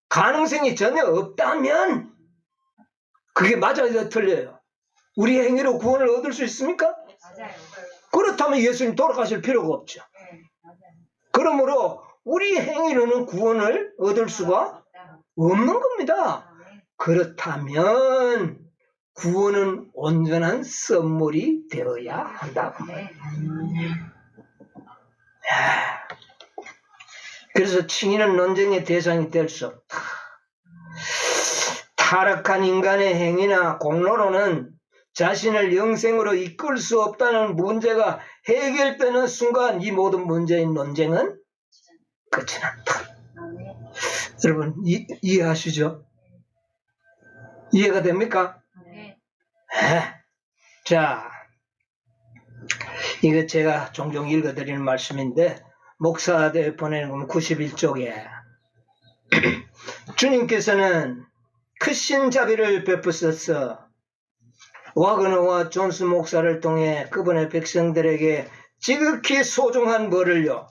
가능성이 전혀 없다면 그게 맞아요, 틀려요? 우리의 행위로 구원을 얻을 수 있습니까? 맞아요. 그렇다면 예수님 돌아가실 필요가 없죠. 그러므로 우리 행위로는 구원을 얻을 수가 없는 겁니다. 그렇다면 구원은 온전한 선물이 되어야 한다고 말이에요. 그래서 칭의는 논쟁의 대상이 될 수 없다. 타락한 인간의 행위나 공로로는 자신을 영생으로 이끌 수 없다는 문제가 해결되는 순간 이 모든 문제의 논쟁은 끝이 난다. 여러분 이해하시죠? 이해가 됩니까? 네. 자, 이거 제가 종종 읽어드리는 말씀인데 목사대 보내는 건 91쪽에 주님께서는 크신 자비를 베푸셔서 와그너와 존스 목사를 통해 그분의 백성들에게 지극히 소중한 뭐를요?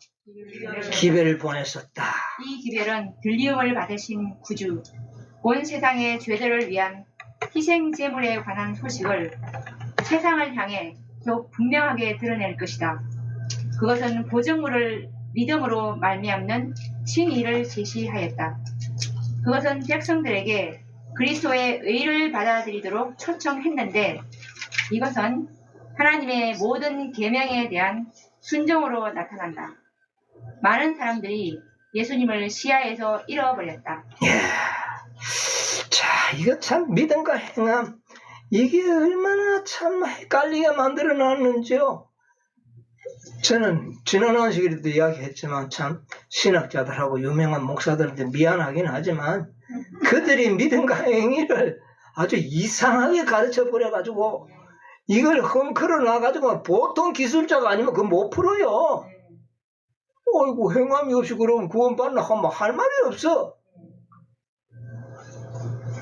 기별을 보냈었다. 이 기별은 들리음을 받으신 구주, 온 세상의 죄들을 위한 희생 제물에 관한 소식을 세상을 향해 더욱 분명하게 드러낼 것이다. 그것은 보증물을 믿음으로 말미암는 진리를 제시하였다. 그것은 백성들에게 그리스도의 의를 받아들이도록 초청했는데 이것은 하나님의 모든 계명에 대한 순종으로 나타난다. 많은 사람들이 예수님을 시야에서 잃어버렸다. 자, 이거 참 믿음과 행함, 이게 얼마나 참 헷갈리게 만들어 놨는지요. 저는 지난 안식일에도 이야기했지만 참 신학자들하고 유명한 목사들한테 미안하긴 하지만 그들이 믿음과 행위를 아주 이상하게 가르쳐 버려가지고 이걸 헝클어 놔가지고 보통 기술자가 아니면 그거 못 풀어요. 어이구, 행함이 없이 그러면 구원받나 하면 할 말이 없어.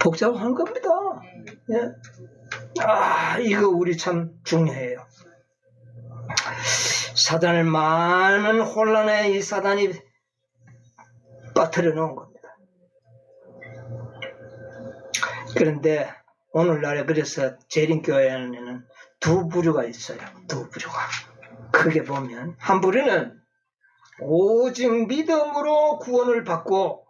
복잡한 겁니다. 예. 이거 우리 참 중요해요. 사단을 많은 혼란에 이 사단이 빠뜨려 놓은 겁니다. 그런데 오늘날에 그래서 재림교회에는 두 부류가 있어요. 두 부류가. 크게 보면 한 부류는 오직 믿음으로 구원을 받고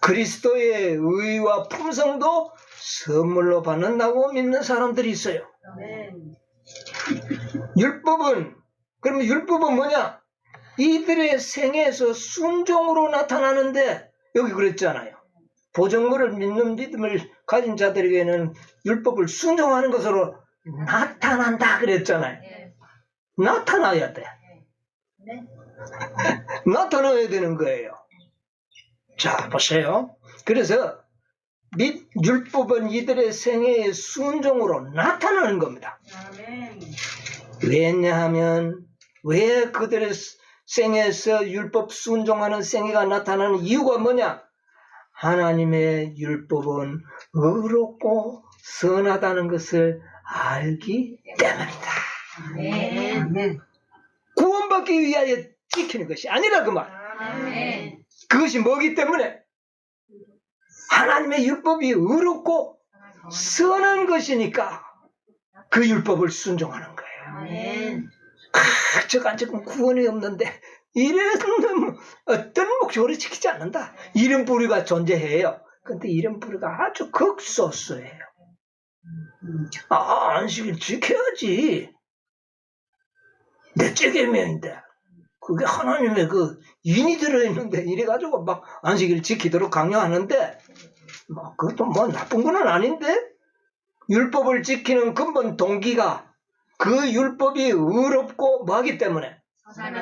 그리스도의 의와 품성도 선물로 받는다고 믿는 사람들이 있어요. 그러면 율법은 뭐냐? 이들의 생애에서 순종으로 나타나는데 여기 그랬잖아요. 보정물을 믿는 믿음을 가진 자들에게는 율법을 순종하는 것으로 나타난다 그랬잖아요. 나타나야 돼. 나타나야 되는 거예요. 자, 보세요. 그래서 율법은 이들의 생애의 순종으로 나타나는 겁니다. 왜냐하면 왜 그들의 생애에서 율법 순종하는 생애가 나타나는 이유가 뭐냐? 하나님의 율법은 의롭고 선하다는 것을 알기 때문이다. 구원받기 위하여 지키는 것이 아니라 그 말. 그것이 뭐기 때문에? 하나님의 율법이 의롭고 선한 것이니까 그 율법을 순종하는 거예요. 저가 지금 구원이 없는데 이런 어떤 목적으로 지키지 않는다. 이런 부류가 존재해요. 근데 이런 부류가 아주 극소수예요. 안식일 지켜야지. 내 계명인데 그게 하나님의 그 인이 들어있는데 이래가지고 막 안식일 지키도록 강요하는데 그것도 뭐 나쁜 건 아닌데 율법을 지키는 근본 동기가 그 율법이 의롭고 뭐하기 때문에?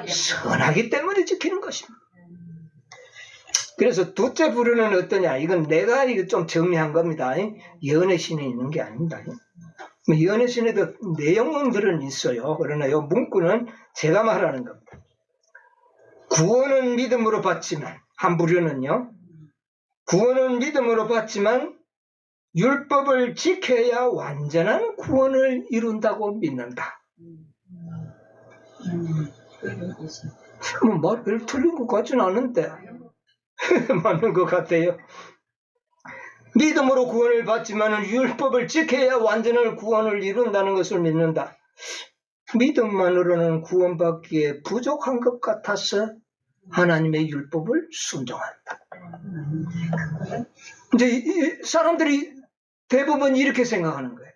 선하기 때문에 지키는 것입니다. 그래서 둘째 부류는 어떠냐? 이건 내가 좀 정리한 겁니다. 예언의 신에 있는 게 아닙니다. 예언의 신에도 내용들은 있어요. 그러나 이 문구는 제가 말하는 겁니다. 구원은 믿음으로 받지만, 한 부류는요, 구원은 믿음으로 받지만 율법을 지켜야 완전한 구원을 이룬다고 믿는다. 말 별로 틀린 것 같지는 않은데 맞는 것 같아요. 믿음으로 구원을 받지만 율법을 지켜야 완전한 구원을 이룬다는 것을 믿는다. 믿음만으로는 구원받기에 부족한 것 같아서 하나님의 율법을 순종한다. 이제 사람들이 대부분 이렇게 생각하는 거예요.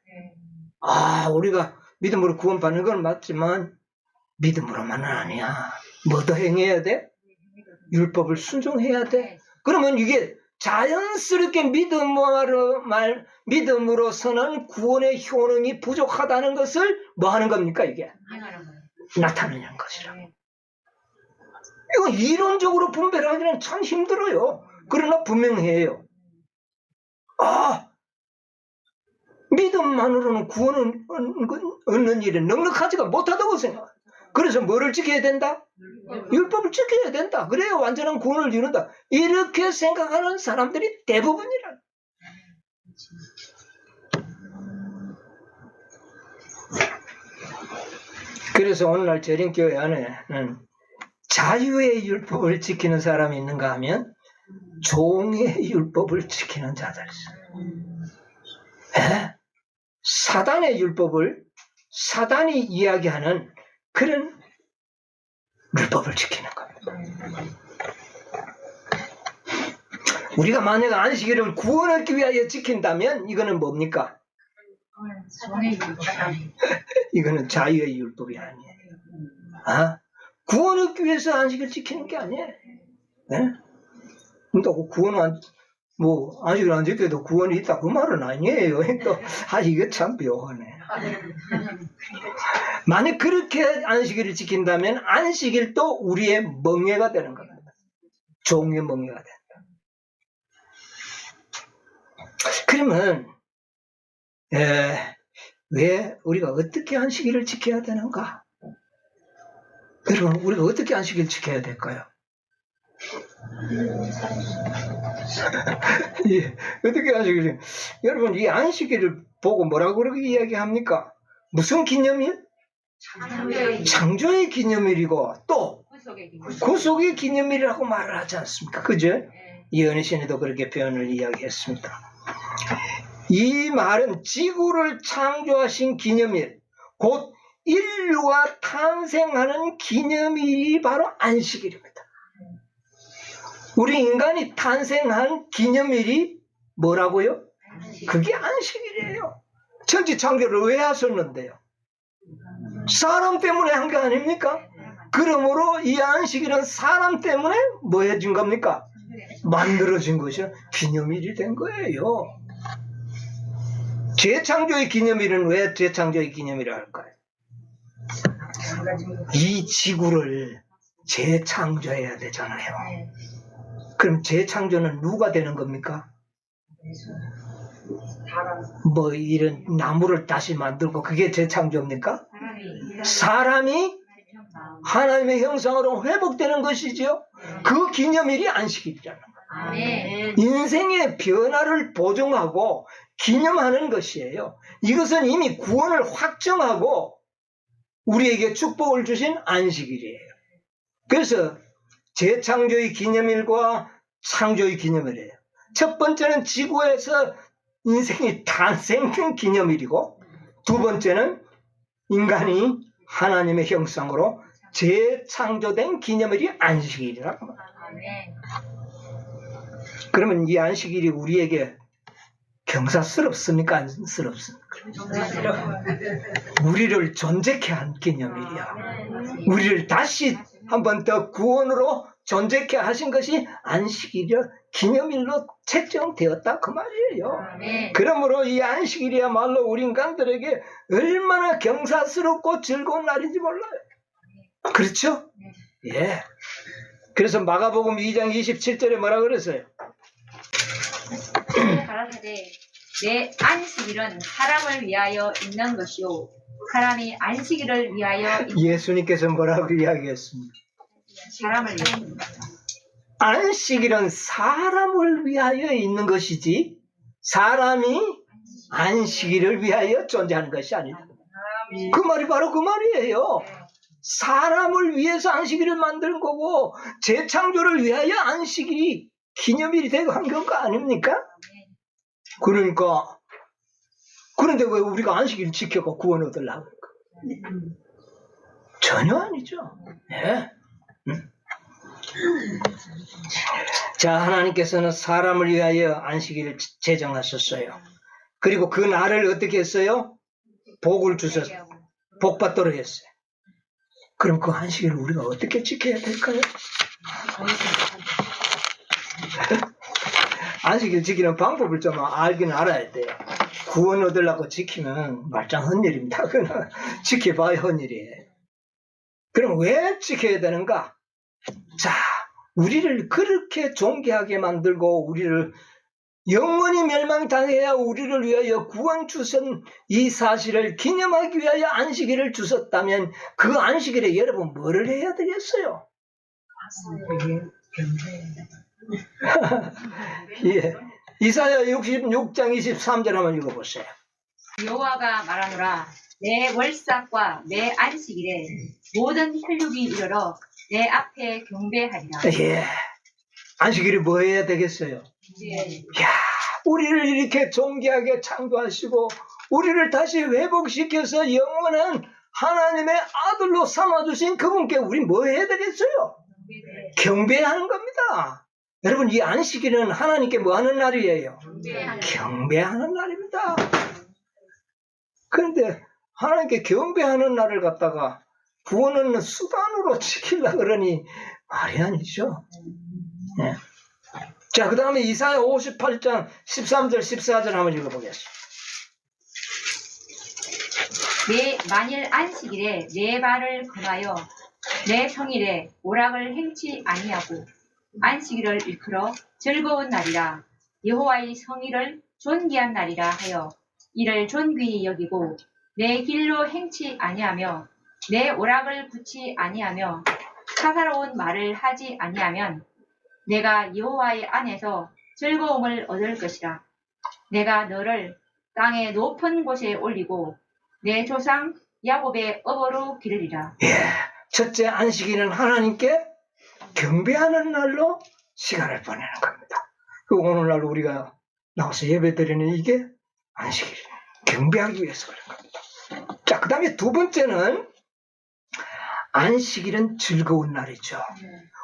우리가 믿음으로 구원받는 건 맞지만 믿음으로만은 아니야. 뭐 더 행해야 돼? 율법을 순종해야 돼. 그러면 이게 자연스럽게 믿음으로서는 구원의 효능이 부족하다는 것을 뭐 하는 겁니까, 이게? 나타내는 것이라. 이거 이론적으로 분별하기는 참 힘들어요. 그러나 분명해요. 믿음만으로는 구원을 얻는 일은 넉넉하지가 못하다고 생각해요. 그래서 뭐를 지켜야 된다? 율법을 지켜야 된다. 그래야 완전한 구원을 이룬다. 이렇게 생각하는 사람들이 대부분이라. 그래서 오늘날 재림교회 안에는 자유의 율법을 지키는 사람이 있는가 하면 종의 율법을 지키는 자들이 있어요. 사단의 율법을 사단이 이야기하는 그런 율법을 지키는 겁니다. 우리가 만약 안식일을 구원하기 위하여 지킨다면 이거는 뭡니까? 이거는 자유의 율법이 아니에요. 구원하기 위해서 안식을 지키는 게 아니에요. 네? 또 구원은 안식을 안 지켜도 구원이 있다 그 말은 아니에요. 또 이거 참 묘하네. 만약 그렇게 안식일을 지킨다면 안식일도 우리의 멍에가 되는 겁니다. 종의 멍에가 된다. 그러면 왜 우리가 어떻게 안식일을 지켜야 되는가? 여러분, 우리가 어떻게 안식일을 지켜야 될까요? 예, 어떻게 안식일? 여러분, 이 안식일을 보고 뭐라고 그렇게 이야기합니까? 무슨 기념일? 창조의 기념일이고 또 구속의 기념일이라고 말을 하지 않습니까? 그죠? 이은희 씨도 그렇게 표현을 이야기했습니다. 이 말은 지구를 창조하신 기념일, 곧 인류가 탄생하는 기념일이 바로 안식일입니다. 우리 인간이 탄생한 기념일이 뭐라고요? 그게 안식일이에요. 천지 창조를 왜 하셨는데요? 사람 때문에 한 게 아닙니까? 그러므로 이 안식일은 사람 때문에 뭐 해준 겁니까? 만들어진 것이 기념일이 된 거예요. 재창조의 기념일은 왜 재창조의 기념일을 할까요? 이 지구를 재창조해야 되잖아요. 그럼 재창조는 누가 되는 겁니까? 이런 나무를 다시 만들고 그게 재창조입니까? 사람이 하나님의 형상으로 회복되는 것이지요. 그 기념일이 안식일이라는 거예요. 인생의 변화를 보증하고 기념하는 것이에요. 이것은 이미 구원을 확정하고 우리에게 축복을 주신 안식일이에요. 그래서 재창조의 기념일과 창조의 기념일이에요. 첫 번째는 지구에서 인생이 탄생된 기념일이고, 두 번째는 인간이 하나님의 형상으로 재창조된 기념일이 안식일이라고 말합니다. 그러면 이 안식일이 우리에게 경사스럽습니까? 안쓰럽습니까? 우리를 존재케 한 기념일이야. 우리를 다시 한 번 더 구원으로 존재케 하신 것이 안식일이요 기념일로 책정되었다 그 말이에요. 그러므로 이 안식일이야말로 우리 인간들에게 얼마나 경사스럽고 즐거운 날인지 몰라요. 그렇죠? 예. 그래서 마가복음 2장 27절에 뭐라 그랬어요? 가라사대 내 안식일은 사람을 위하여 있는 것이요 사람이 안식일을 위하여 예수님께서 뭐라고 이야기했습니까? 사람을 위하여 안식일은 사람을 위하여 있는 것이지 사람이 안식일을 위하여 존재하는 것이 아니다. 그 말이 바로 그 말이에요. 사람을 위해서 안식일을 만드는 거고 재창조를 위하여 안식일이 기념일이 되고 한 거 아닙니까? 그러니까 그런데 왜 우리가 안식일을 지켜고 구원 얻으려고 할까? 전혀 아니죠. 네. 자, 하나님께서는 사람을 위하여 안식일을 제정하셨어요. 그리고 그 날을 어떻게 했어요? 복을 주셨어요. 복 받도록 했어요. 그럼 그 안식일을 우리가 어떻게 지켜야 될까요? 안식일 지키는 방법을 좀 알긴 알아야 돼요. 구원 얻으려고 지키면 말짱 헛일입니다. 그건 지켜봐야 헛일이에요. 그럼 왜 지켜야 되는가? 자, 우리를 그렇게 존귀하게 만들고 우리를 영원히 멸망당해야 우리를 위하여 구원 주신 이 사실을 기념하기 위하여 안식일을 주셨다면 그 안식일에 여러분 뭐를 해야 되겠어요? 예. 이사야 66장 23절 한번 읽어보세요. 여호와가 말하노라 내 월삭과 내 안식일에 모든 혈육이 이르러 내 앞에 경배하리라. 예. 안식일이 뭐 해야 되겠어요? 야, 우리를 이렇게 존귀하게 창조하시고 우리를 다시 회복시켜서 영원한 하나님의 아들로 삼아주신 그분께 우리 뭐 해야 되겠어요? 경배하는 겁니다. 여러분, 이 안식일은 하나님께 뭐 하는 날이에요? 경배하는 날입니다. 그런데 하나님께 경배하는 날을 갖다가 구원은 수단으로 지키려고 그러니 말이 아니죠. 네. 자, 그 다음에 이사야 58장 13절 14절 한번 읽어보겠습니다. 만일 안식일에 내 발을 금하여 내 평일에 오락을 행치 아니하고 안식일을 일컬어 즐거운 날이라 여호와의 성일을 존귀한 날이라 하여 이를 존귀히 여기고 내 길로 행치 아니하며 내 오락을 굳지 아니하며 사사로운 말을 하지 아니하면 내가 여호와의 안에서 즐거움을 얻을 것이라. 내가 너를 땅의 높은 곳에 올리고 내 조상 야곱의 업으로 기르리라. 예, 첫째 안식일은 하나님께 경배하는 날로 시간을 보내는 겁니다. 그 오늘날 우리가 나와서 예배드리는 이게 안식일이에요. 경배하기 위해서 그런 겁니다. 자, 그 다음에 두 번째는 안식일은 즐거운 날이죠.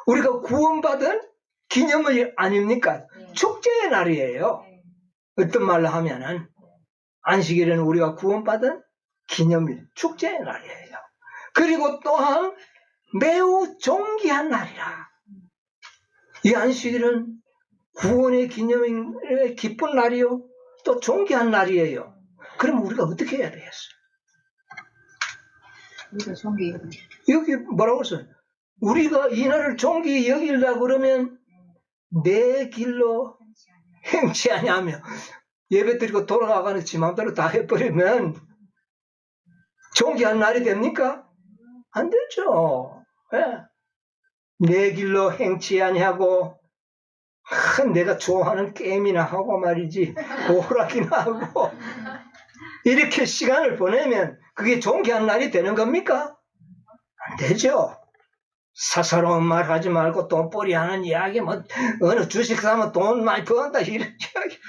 우리가 구원받은 기념일 아닙니까? 축제의 날이에요. 어떤 말로 하면은 안식일은 우리가 구원받은 기념일, 축제의 날이에요. 그리고 또한 매우 존귀한 날이라. 이 안식일은 구원의 기념일의 기쁜 날이요, 또 존귀한 날이에요. 그럼 우리가 어떻게 해야 되겠어요? 우리가 존귀 여기 뭐라고 했어요? 우리가 이 날을 존귀히 여기려고 그러면 내 길로 행치 아니하며 예배 드리고 돌아가가는 지 마음대로 다 해버리면 존귀한 날이 됩니까? 안 되죠. 예. 내 길로 행치 아니하고 내가 좋아하는 게임이나 하고 말이지 오락이나 하고 이렇게 시간을 보내면 그게 존귀한 날이 되는 겁니까? 안 되죠. 사사로운 말 하지 말고 돈벌이 하는 이야기, 뭐 어느 주식 사면 돈 많이 번다 이런 이야기.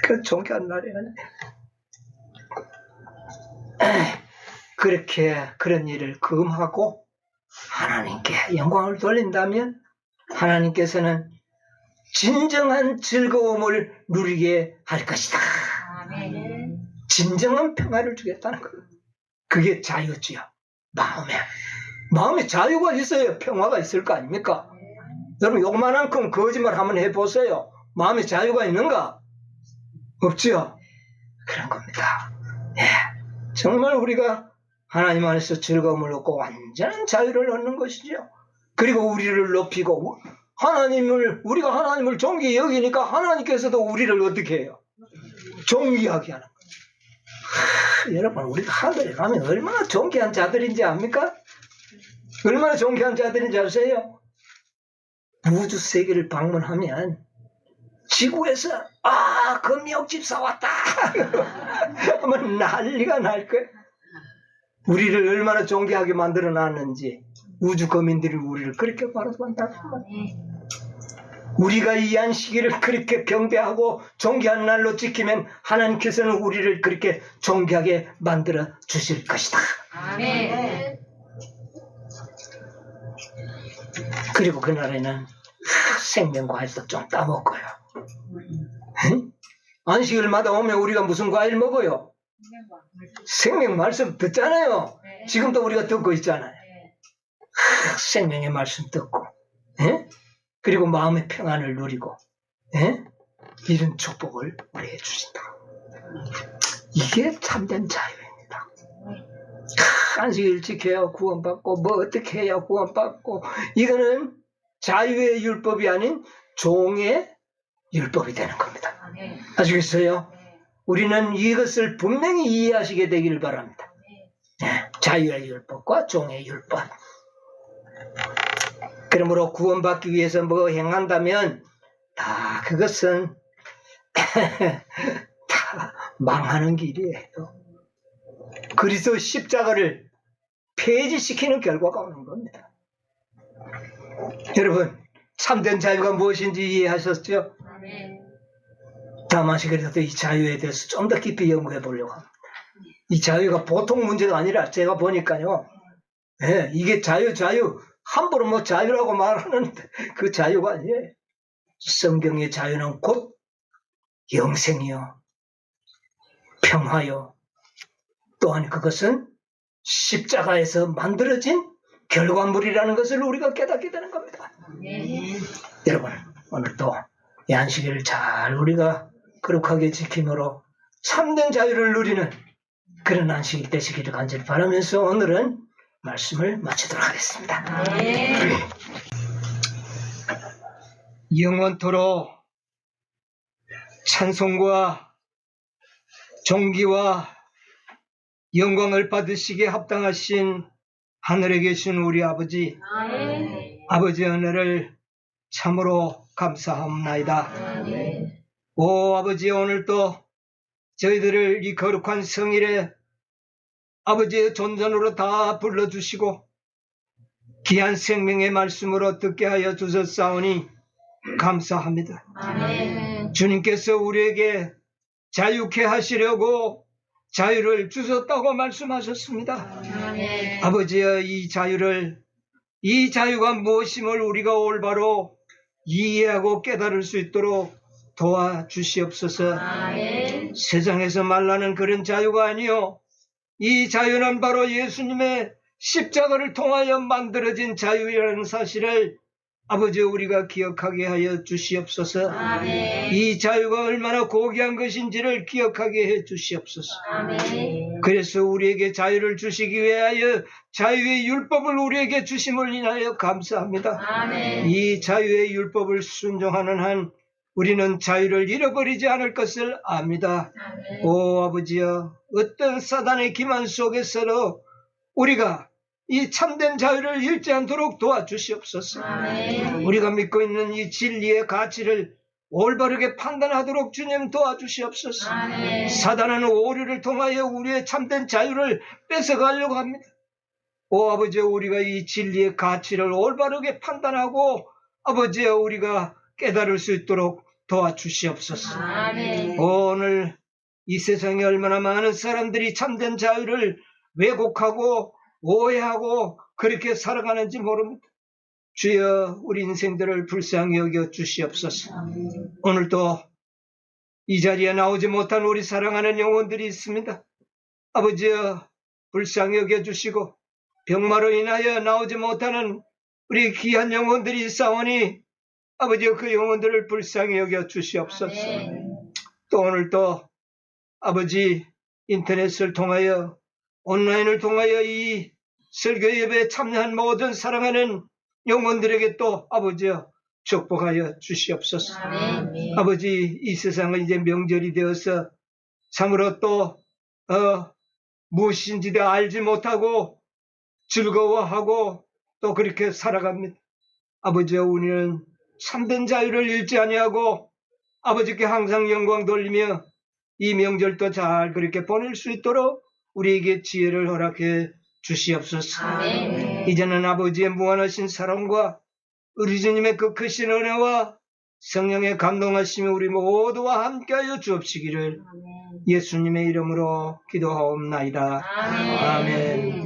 그 존귀한 날이 아니에요. 그렇게 그런 일을 금하고 하나님께 영광을 돌린다면 하나님께서는 진정한 즐거움을 누리게 할 것이다. 아멘. 진정한 평화를 주겠다는 거예요. 그게 자유지요. 마음에 자유가 있어야 평화가 있을 거 아닙니까? 여러분 요만큼 거짓말 한번 해보세요. 마음에 자유가 있는가? 없지요. 그런 겁니다. 예, 정말 우리가 하나님 안에서 즐거움을 얻고 완전한 자유를 얻는 것이죠. 그리고 우리를 높이고 우리가 하나님을 존귀히 여기니까 하나님께서도 우리를 어떻게 해요? 존귀하게 하는 거예요. 여러분 우리가 하늘에 가면 얼마나 존귀한 자들인지 압니까? 얼마나 존귀한 자들인지 아세요? 우주 세계를 방문하면 지구에서 금미옥집사 왔다 하면 난리가 날 거예요. 우리를 얼마나 존귀하게 만들어 놨는지 우주 거민들이 우리를 그렇게 바라본다고. 우리가 이 안식일을 그렇게 경배하고 존귀한 날로 지키면 하나님께서는 우리를 그렇게 존귀하게 만들어 주실 것이다. 아멘. 그리고 그날에는 생명과일도 좀 따먹고요. 안식일마다 오면 우리가 무슨 과일 먹어요? 생명 말씀 듣잖아요. 지금도 우리가 듣고 있잖아요. 생명의 말씀 듣고 그리고 마음의 평안을 누리고 이런 축복을 우리에게 주신다. 이게 참된 자유입니다. 안식일 지켜야 구원받고 뭐 어떻게 해야 구원받고 이거는 자유의 율법이 아닌 종의 율법이 되는 겁니다. 아시겠어요? 우리는 이것을 분명히 이해하시게 되기를 바랍니다. 자유의 율법과 종의 율법. 그러므로 구원받기 위해서 뭐 행한다면 다 그것은 다 망하는 길이에요. 그리스도 십자가를 폐지시키는 결과가 오는 겁니다. 여러분 참된 자유가 무엇인지 이해하셨죠? 다음 안식일에도 이 자유에 대해서 좀 더 깊이 연구해 보려고 합니다. 이 자유가 보통 문제가 아니라 제가 보니까요. 예, 이게 자유 함부로 뭐 자유라고 말하는 그 자유가 아니에요. 성경의 자유는 곧 영생이요, 평화요, 또한 그것은 십자가에서 만들어진 결과물이라는 것을 우리가 깨닫게 되는 겁니다. 여러분, 오늘도 이 안식일을 잘 우리가 거룩하게 지킴으로 참된 자유를 누리는 그런 안식일 되시기를 간절히 바라면서 오늘은 말씀을 마치도록 하겠습니다. 영원토록 찬송과 존귀와 영광을 받으시기에 합당하신 하늘에 계신 우리 아버지, 아버지의 은혜를 참으로 감사합나이다. 오 아버지, 오늘도 저희들을 이 거룩한 성일에 아버지의 존전으로 다 불러주시고 귀한 생명의 말씀으로 듣게 하여 주셨사오니 감사합니다. 주님께서 우리에게 자유케 하시려고 자유를 주셨다고 말씀하셨습니다. 아버지의 이 자유가 무엇임을 우리가 올바로 이해하고 깨달을 수 있도록 도와주시옵소서. 세상에서 말하는 그런 자유가 아니요, 이 자유는 바로 예수님의 십자가를 통하여 만들어진 자유라는 사실을 아버지 우리가 기억하게 하여 주시옵소서. 이 자유가 얼마나 고귀한 것인지를 기억하게 해 주시옵소서. 그래서 우리에게 자유를 주시기 위하여 자유의 율법을 우리에게 주심을 인하여 감사합니다. 이 자유의 율법을 순종하는 한 우리는 자유를 잃어버리지 않을 것을 압니다. 오 아버지여, 어떤 사단의 기만 속에서도 우리가 이 참된 자유를 잃지 않도록 도와주시옵소서. 우리가 믿고 있는 이 진리의 가치를 올바르게 판단하도록 주님 도와주시옵소서. 사단은 오류를 통하여 우리의 참된 자유를 뺏어가려고 합니다. 오 아버지, 우리가 이 진리의 가치를 올바르게 판단하고 아버지 우리가 깨달을 수 있도록 도와주시옵소서. 오늘 이 세상에 얼마나 많은 사람들이 참된 자유를 왜곡하고 오해하고 그렇게 살아가는지 모릅니다. 주여, 우리 인생들을 불쌍히 여겨 주시옵소서. 오늘도 이 자리에 나오지 못한 우리 사랑하는 영혼들이 있습니다. 아버지여, 불쌍히 여겨 주시고 병마로 인하여 나오지 못하는 우리 귀한 영혼들이 있사오니 아버지여, 그 영혼들을 불쌍히 여겨 주시옵소서. 또 오늘도 아버지 인터넷을 통하여 온라인을 통하여 이 설교 예배에 참여한 모든 사랑하는 영혼들에게 또 아버지여 축복하여 주시옵소서. 아버지, 이 세상은 이제 명절이 되어서 참으로 또 무엇인지 알지 못하고 즐거워하고 또 그렇게 살아갑니다. 아버지여, 우리는 참된 자유를 잃지 아니하고 아버지께 항상 영광 돌리며 이 명절도 잘 그렇게 보낼 수 있도록 우리에게 지혜를 허락해 주시옵소서. 이제는 아버지의 무한하신 사랑과 우리 주님의 그 크신 은혜와 성령의 감동하심이 우리 모두와 함께하여 주옵시기를 예수님의 이름으로 기도하옵나이다. 아멘.